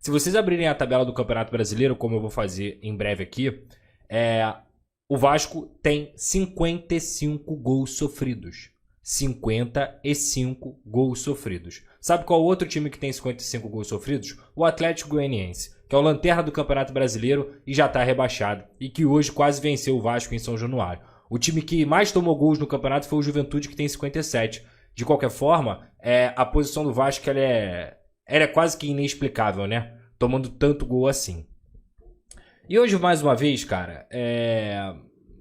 Se vocês abrirem a tabela do Campeonato Brasileiro, como eu vou fazer em breve aqui, o Vasco tem 55 gols sofridos. 55 gols sofridos. Sabe qual outro time que tem 55 gols sofridos? O Atlético Goianiense, que é o lanterna do Campeonato Brasileiro e já está rebaixado, e que hoje quase venceu o Vasco em São Januário. O time que mais tomou gols no campeonato foi o Juventude, que tem 57. De qualquer forma, a posição do Vasco ela é quase que inexplicável, né? Tomando tanto gol assim. E hoje, mais uma vez, cara,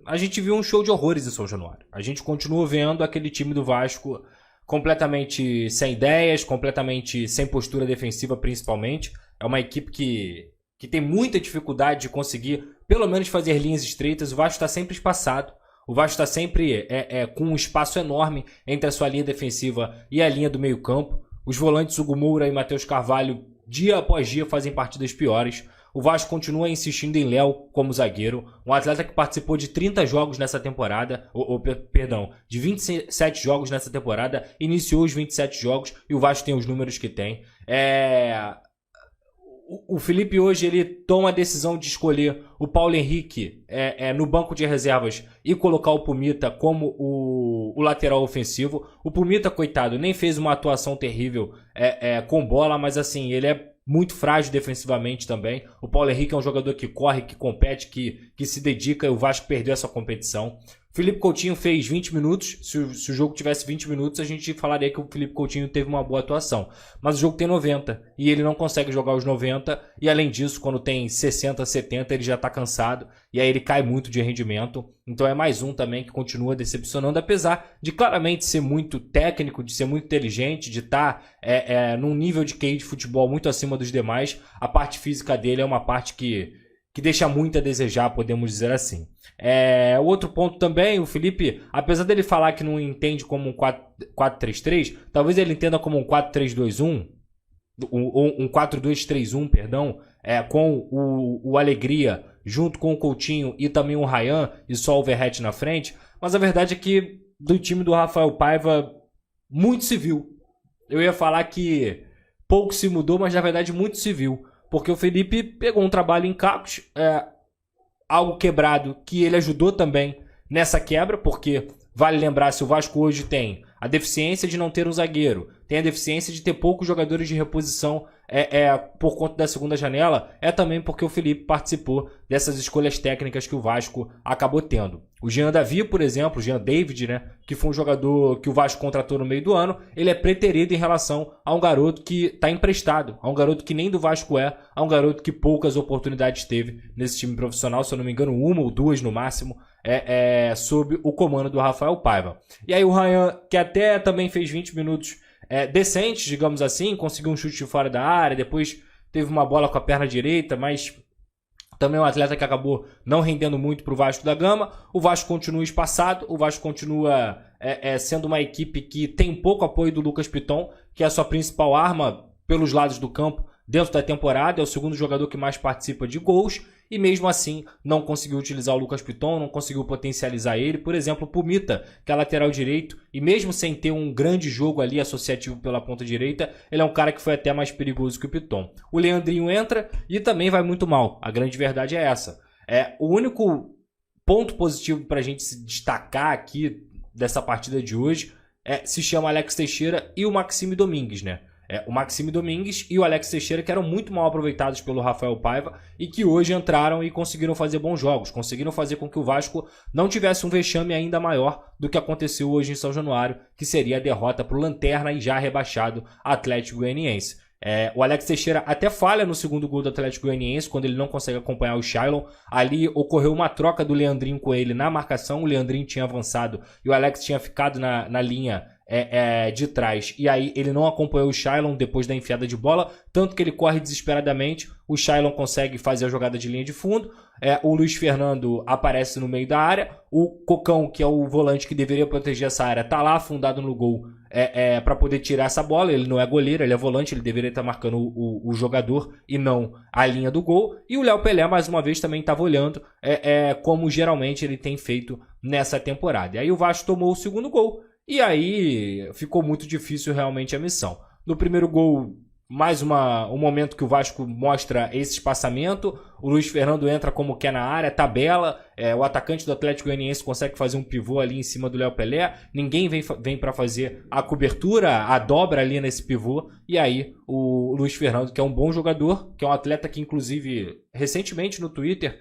a gente viu um show de horrores em São Januário. A gente continua vendo aquele time do Vasco completamente sem ideias, completamente sem postura defensiva, principalmente. É uma equipe que tem muita dificuldade de conseguir, pelo menos, fazer linhas estreitas. O Vasco está sempre espaçado. O Vasco está sempre com um espaço enorme entre a sua linha defensiva e a linha do meio campo. Os volantes Hugo Moura e Matheus Carvalho, dia após dia, fazem partidas piores. O Vasco continua insistindo em Léo como zagueiro, um atleta que participou de 30 jogos nessa temporada, de 27 jogos nessa temporada, iniciou os 27 jogos e o Vasco tem os números que tem. O Felipe hoje ele toma a decisão de escolher o Paulo Henrique no banco de reservas e colocar o Pumita como o lateral ofensivo. O Pumita, coitado, nem fez uma atuação terrível com bola, mas assim, ele é muito frágil defensivamente também. O Paulo Henrique é um jogador que corre, que compete, que se dedica, e o Vasco perdeu essa competição. Felipe Coutinho fez 20 minutos. Se o jogo tivesse 20 minutos, a gente falaria que o Felipe Coutinho teve uma boa atuação. Mas o jogo tem 90 e ele não consegue jogar os 90. E além disso, quando tem 60, 70, ele já está cansado. E aí ele cai muito de rendimento. Então é mais um também que continua decepcionando, apesar de claramente ser muito técnico, de ser muito inteligente, de estar num nível de QI de futebol muito acima dos demais. A parte física dele é uma parte que deixa muito a desejar, podemos dizer assim. Outro ponto também, o Felipe, apesar dele falar que não entende como um 4-3-3, talvez ele entenda como um 4-3-2-1, um 4-2-3-1, perdão, com o Alegria junto com o Coutinho e também o Ryan e só o Verratti na frente, mas a verdade é que do time do Rafael Paiva muito se viu. Eu ia falar que pouco se mudou, mas na verdade muito se viu. Porque o Felipe pegou um trabalho em Cacos, algo quebrado, que ele ajudou também nessa quebra, porque vale lembrar, se o Vasco hoje tem a deficiência de não ter um zagueiro, tem a deficiência de ter poucos jogadores de reposição por conta da segunda janela, também porque o Felipe participou dessas escolhas técnicas que o Vasco acabou tendo. O Jean Davi, por exemplo, o Jean David, né, que foi um jogador que o Vasco contratou no meio do ano, ele é preterido em relação a um garoto que está emprestado, a um garoto que nem do Vasco a um garoto que poucas oportunidades teve nesse time profissional, se eu não me engano, uma ou duas no máximo, sob o comando do Rafael Paiva. E aí o Ryan, que até também fez 20 minutos decentes, digamos assim, conseguiu um chute de fora da área, depois teve uma bola com a perna direita, mas também é um atleta que acabou não rendendo muito para o Vasco da Gama. O Vasco continua espaçado, o Vasco continua sendo uma equipe que tem pouco apoio do Lucas Piton, que é a sua principal arma pelos lados do campo dentro da temporada, é o segundo jogador que mais participa de gols, e mesmo assim não conseguiu utilizar o Lucas Piton, não conseguiu potencializar ele. Por exemplo, o Pumita, que é lateral direito, e mesmo sem ter um grande jogo ali associativo pela ponta direita, ele é um cara que foi até mais perigoso que o Piton. O Leandrinho entra e também vai muito mal, a grande verdade é essa. O único ponto positivo para a gente se destacar aqui dessa partida de hoje se chama Alex Teixeira e o Maxime Domingues, né? O Maxime Domingues e o Alex Teixeira, que eram muito mal aproveitados pelo Rafael Paiva e que hoje entraram e conseguiram fazer bons jogos, conseguiram fazer com que o Vasco não tivesse um vexame ainda maior do que aconteceu hoje em São Januário, que seria a derrota para o lanterna e já rebaixado Atlético Goianiense. O Alex Teixeira até falha no segundo gol do Atlético Goianiense, quando ele não consegue acompanhar o Shailon. Ali ocorreu uma troca do Leandrinho com ele na marcação, o Leandrinho tinha avançado e o Alex tinha ficado na linha de trás, e aí ele não acompanhou o Shailon depois da enfiada de bola, tanto que ele corre desesperadamente, o Shailon consegue fazer a jogada de linha de fundo, o Luiz Fernando aparece no meio da área, o Cocão, que é o volante que deveria proteger essa área, tá lá afundado no gol para poder tirar essa bola. Ele não é goleiro, ele é volante, ele deveria estar marcando o jogador e não a linha do gol, e o Léo Pelé mais uma vez também estava olhando como geralmente ele tem feito nessa temporada. E aí o Vasco tomou o segundo gol, e aí ficou muito difícil realmente a missão. No primeiro gol, um momento que o Vasco mostra esse espaçamento. O Luiz Fernando entra como quer na área, tabela. O atacante do Atlético Goianiense consegue fazer um pivô ali em cima do Léo Pelé. Ninguém vem para fazer a cobertura, a dobra ali nesse pivô. E aí o Luiz Fernando, que é um bom jogador, que é um atleta que inclusive recentemente no Twitter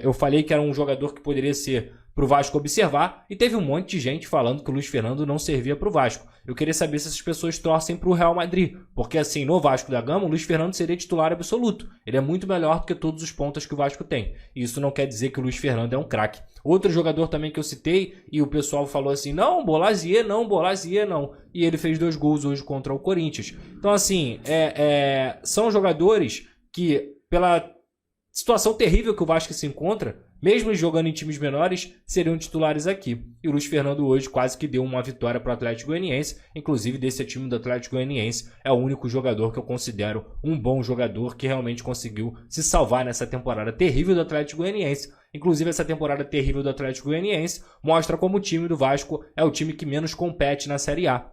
eu falei que era um jogador que poderia ser pro Vasco observar, e teve um monte de gente falando que o Luiz Fernando não servia pro Vasco. Eu queria saber se essas pessoas torcem pro Real Madrid, porque assim, no Vasco da Gama, o Luiz Fernando seria titular absoluto. Ele é muito melhor do que todos os pontas que o Vasco tem. E isso não quer dizer que o Luiz Fernando é um craque. Outro jogador também que eu citei, e o pessoal falou assim, não, Bolasie não. E ele fez 2 gols hoje contra o Corinthians. Então assim, são jogadores que, pela situação terrível que o Vasco se encontra, mesmo jogando em times menores, seriam titulares aqui. E o Luiz Fernando hoje quase que deu uma vitória para o Atlético Goianiense. Inclusive, desse time do Atlético Goianiense, é o único jogador que eu considero um bom jogador que realmente conseguiu se salvar nessa temporada terrível do Atlético Goianiense. Inclusive, essa temporada terrível do Atlético Goianiense mostra como o time do Vasco é o time que menos compete na Série A.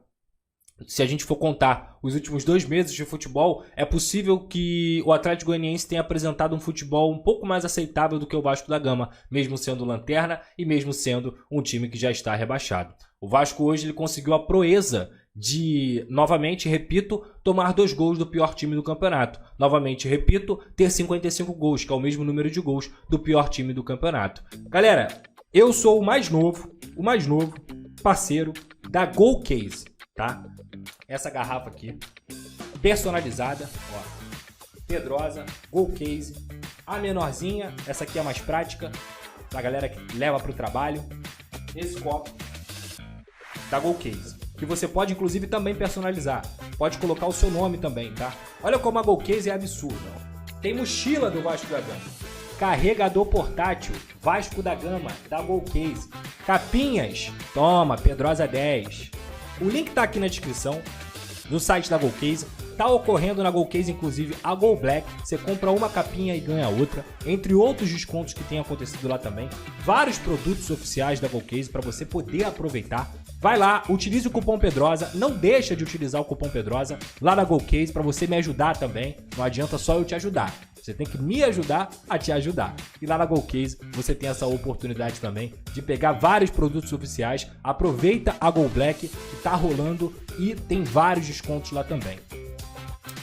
Se a gente for contar os últimos 2 meses de futebol, é possível que o Atlético Goianiense tenha apresentado um futebol um pouco mais aceitável do que o Vasco da Gama, mesmo sendo lanterna e mesmo sendo um time que já está rebaixado. O Vasco hoje ele conseguiu a proeza de, novamente, repito, tomar 2 gols do pior time do campeonato. Novamente, repito, ter 55 gols, que é o mesmo número de gols do pior time do campeonato. Galera, eu sou o mais novo parceiro da Golcase, tá? Essa garrafa aqui, personalizada, ó, Pedrosa, Golcase. A menorzinha, essa aqui é mais prática, pra galera que leva pro trabalho. Esse copo da Golcase, que você pode inclusive também personalizar. Pode colocar o seu nome também, tá? Olha como a Golcase é absurda. Ó. Tem mochila do Vasco da Gama, carregador portátil Vasco da Gama da Golcase, capinhas, toma, Pedrosa 10. O link tá aqui na descrição, no site da Golcase. Tá ocorrendo na Golcase, inclusive, a Go Black. Você compra uma capinha e ganha outra, entre outros descontos que tem acontecido lá também. Vários produtos oficiais da Golcase para você poder aproveitar. Vai lá, utilize o cupom Pedrosa, não deixa de utilizar o cupom Pedrosa lá na Golcase para você me ajudar também. Não adianta só eu te ajudar, você tem que me ajudar a te ajudar. E lá na Golcase você tem essa oportunidade também de pegar vários produtos oficiais. Aproveita a Go Black que tá rolando e tem vários descontos lá também.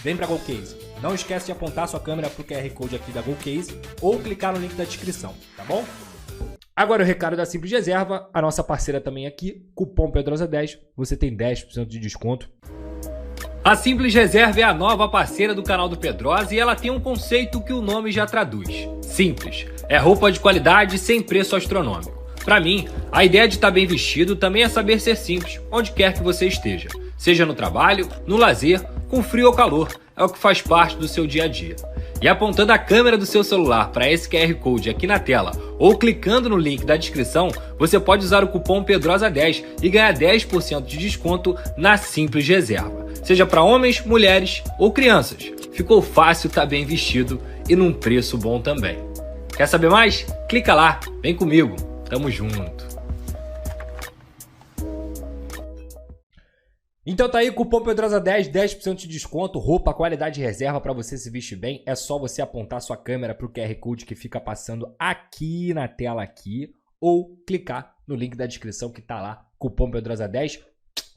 Vem pra Golcase. Não esquece de apontar sua câmera pro QR Code aqui da Golcase ou clicar no link da descrição, tá bom? Agora o recado da Simples Reserva, a nossa parceira também aqui, cupom Pedrosa10, você tem 10% de desconto. A Simples Reserva é a nova parceira do canal do Pedrosa e ela tem um conceito que o nome já traduz. Simples, é roupa de qualidade sem preço astronômico. Pra mim, a ideia de estar bem vestido também é saber ser simples, onde quer que você esteja. Seja no trabalho, no lazer, com frio ou calor, é o que faz parte do seu dia a dia. E apontando a câmera do seu celular para esse QR Code aqui na tela ou clicando no link da descrição, você pode usar o cupom Pedrosa10 e ganhar 10% de desconto na Simples Reserva. Seja para homens, mulheres ou crianças. Ficou fácil estar bem vestido e num preço bom também. Quer saber mais? Clica lá, vem comigo, tamo junto. Então tá aí, cupom Pedrosa10, 10% de desconto, roupa, qualidade de reserva para você se vestir bem. É só você apontar sua câmera pro QR Code que fica passando aqui na tela aqui ou clicar no link da descrição que tá lá, cupom Pedrosa10.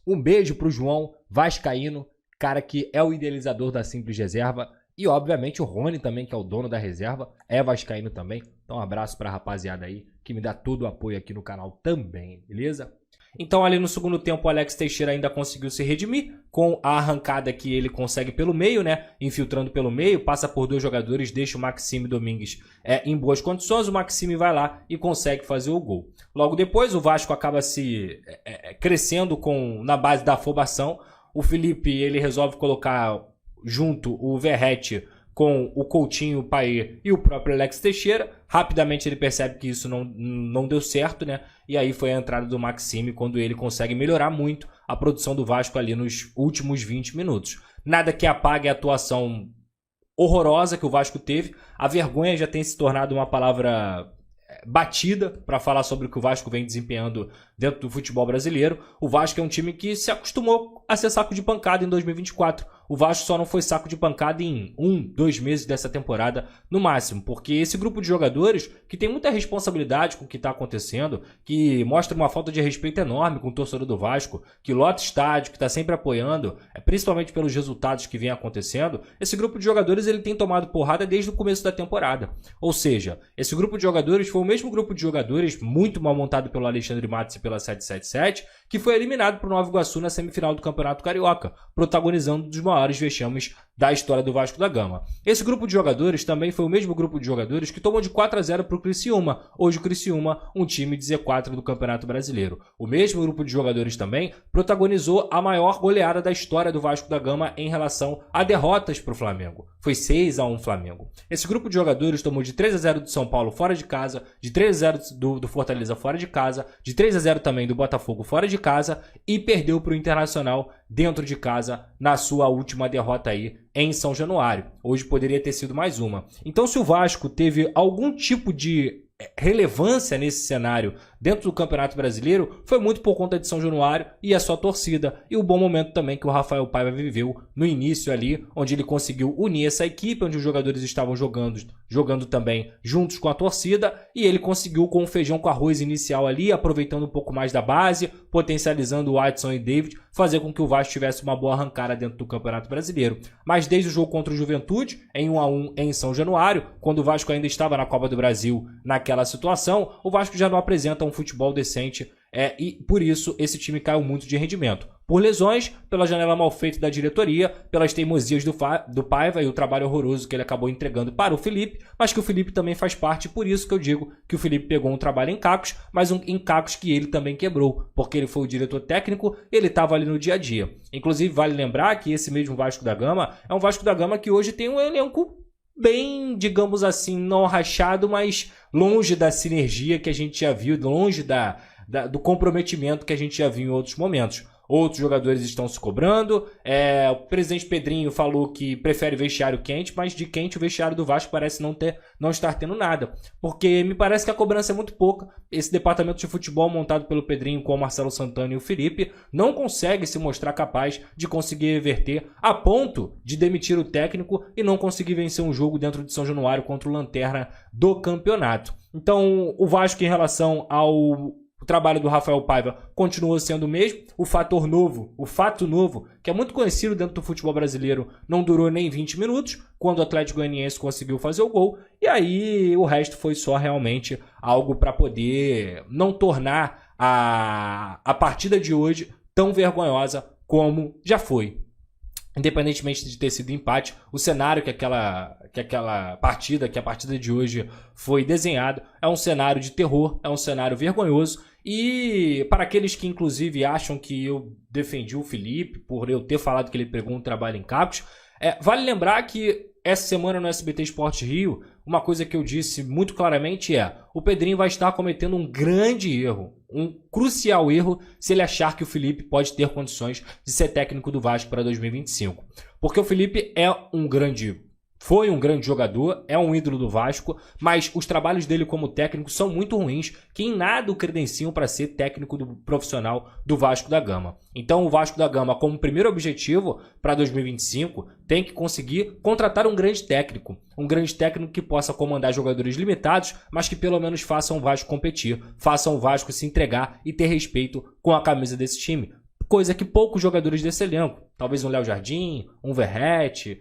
Um beijo pro João Vascaíno, cara que é o idealizador da Simples Reserva. E obviamente o Rony também, que é o dono da reserva, é vascaíno também. Então um abraço pra rapaziada aí, que me dá todo o apoio aqui no canal também, beleza? Então ali no segundo tempo o Alex Teixeira ainda conseguiu se redimir com a arrancada que ele consegue pelo meio, né? Infiltrando pelo meio, passa por 2 jogadores, deixa o Maxime Domingues em boas condições. O Maxime vai lá e consegue fazer o gol. Logo depois o Vasco acaba se crescendo na base da afobação. O Felipe ele resolve colocar junto o Verratti com o Coutinho, o Paê e o próprio Alex Teixeira. Rapidamente ele percebe que isso não deu certo, né? E aí foi a entrada do Maxime, quando ele consegue melhorar muito a produção do Vasco ali nos últimos 20 minutos. Nada que apague a atuação horrorosa que o Vasco teve. A vergonha já tem se tornado uma palavra batida para falar sobre o que o Vasco vem desempenhando dentro do futebol brasileiro. O Vasco é um time que se acostumou a ser saco de pancada em 2024. o Vasco só não foi saco de pancada em 2 meses dessa temporada no máximo, porque esse grupo de jogadores que tem muita responsabilidade com o que está acontecendo, que mostra uma falta de respeito enorme com o torcedor do Vasco, que lota estádio, que está sempre apoiando, principalmente pelos resultados que vem acontecendo, esse grupo de jogadores ele tem tomado porrada desde o começo da temporada. Ou seja, esse grupo de jogadores foi o mesmo grupo de jogadores, muito mal montado pelo Alexandre Matos e pela 777, que foi eliminado para o Nova Iguaçu na semifinal do Campeonato Carioca, protagonizando um dos maiores vexames da história do Vasco da Gama. Esse grupo de jogadores também foi o mesmo grupo de jogadores que tomou de 4-0 para o Criciúma, hoje o Criciúma, um time de Z4 do Campeonato Brasileiro. O mesmo grupo de jogadores também protagonizou a maior goleada da história do Vasco da Gama em relação a derrotas para o Flamengo. Foi 6-1 Flamengo. Esse grupo de jogadores tomou de 3-0 do São Paulo fora de casa, de 3-0 do Fortaleza fora de casa, de 3-0 também do Botafogo fora de casa e perdeu para o Internacional dentro de casa na sua última derrota aí em São Januário. Hoje poderia ter sido mais uma. Então, se o Vasco teve algum tipo de relevância nesse cenário dentro do Campeonato Brasileiro, foi muito por conta de São Januário e a sua torcida, e o bom momento também que o Rafael Paiva viveu no início ali, onde ele conseguiu unir essa equipe, onde os jogadores estavam jogando também juntos com a torcida, e ele conseguiu com o feijão com arroz inicial ali, aproveitando um pouco mais da base, potencializando o Adson e David, fazer com que o Vasco tivesse uma boa arrancada dentro do Campeonato Brasileiro. Mas desde o jogo contra o Juventude, em 1-1 em São Januário, quando o Vasco ainda estava na Copa do Brasil naquela situação, o Vasco já não apresenta um futebol decente e por isso esse time caiu muito de rendimento. Por lesões, pela janela mal feita da diretoria, pelas teimosias do Paiva e o trabalho horroroso que ele acabou entregando para o Felipe, mas que o Felipe também faz parte, por isso que eu digo que o Felipe pegou um trabalho em cacos, mas em cacos que ele também quebrou, porque ele foi o diretor técnico, ele estava ali no dia a dia. Inclusive, vale lembrar que esse mesmo Vasco da Gama é um Vasco da Gama que hoje tem um elenco bem, digamos assim, não rachado, mas longe da sinergia que a gente já viu, longe do comprometimento que a gente já viu em outros momentos. Outros jogadores estão se cobrando. O presidente Pedrinho falou que prefere vestiário quente, mas de quente o vestiário do Vasco parece não estar tendo nada. Porque me parece que a cobrança é muito pouca. Esse departamento de futebol montado pelo Pedrinho com o Marcelo Santana e o Felipe não consegue se mostrar capaz de conseguir reverter a ponto de demitir o técnico e não conseguir vencer um jogo dentro de São Januário contra o Lanterna do campeonato. Então o Vasco, em relação ao trabalho do Rafael Paiva, continuou sendo o mesmo. O fato novo, que é muito conhecido dentro do futebol brasileiro, não durou nem 20 minutos, quando o Atlético Goianiense conseguiu fazer o gol, e aí o resto foi só realmente algo para poder não tornar a partida de hoje tão vergonhosa como já foi. Independentemente de ter sido empate, o cenário que a partida de hoje foi desenhado é um cenário de terror, é um cenário vergonhoso. E para aqueles que inclusive acham que eu defendi o Felipe por eu ter falado que ele pegou um trabalho em cacos, vale lembrar que essa semana no SBT Esportes Rio, uma coisa que eu disse muito claramente o Pedrinho vai estar cometendo um grande erro, um crucial erro, se ele achar que o Felipe pode ter condições de ser técnico do Vasco para 2025. Porque o Felipe foi um grande jogador, é um ídolo do Vasco, mas os trabalhos dele como técnico são muito ruins, que em nada o credenciam para ser técnico profissional do Vasco da Gama. Então o Vasco da Gama, como primeiro objetivo para 2025, tem que conseguir contratar um grande técnico que possa comandar jogadores limitados, mas que pelo menos façam o Vasco competir, façam o Vasco se entregar e ter respeito com a camisa desse time. Coisa que poucos jogadores desse elenco, talvez um Léo Jardim, um Verratti,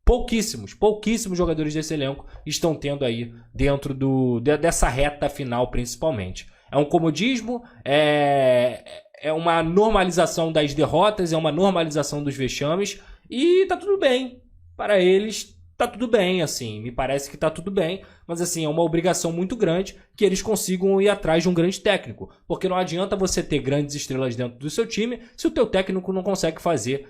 pouquíssimos jogadores desse elenco estão tendo aí dentro dessa reta final, principalmente. É um comodismo, é uma normalização das derrotas, é uma normalização dos vexames e tá tudo bem. Para eles, tá tudo bem, assim, me parece que tá tudo bem, mas assim, é uma obrigação muito grande que eles consigam ir atrás de um grande técnico, porque não adianta você ter grandes estrelas dentro do seu time se o teu técnico não consegue fazer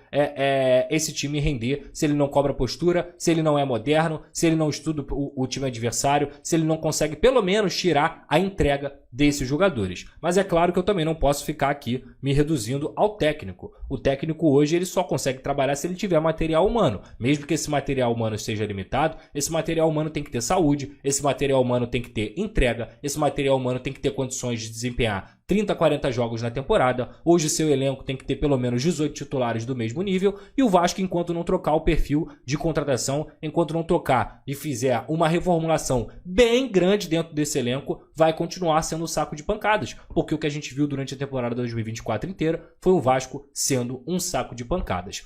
esse time render, se ele não cobra postura, se ele não é moderno, se ele não estuda o time adversário, se ele não consegue pelo menos tirar a entrega desses jogadores. Mas é claro que eu também não posso ficar aqui me reduzindo ao técnico. O técnico hoje ele só consegue trabalhar se ele tiver material humano, mesmo que esse material humano seja limitado, esse material humano tem que ter saúde, esse material humano tem que ter entrega, esse material humano tem que ter condições de desempenhar 30, 40 jogos na temporada. Hoje seu elenco tem que ter pelo menos 18 titulares do mesmo nível, e o Vasco, enquanto não trocar o perfil de contratação, enquanto não trocar e fizer uma reformulação bem grande dentro desse elenco, vai continuar sendo um saco de pancadas, porque o que a gente viu durante a temporada 2024 inteira foi o Vasco sendo um saco de pancadas.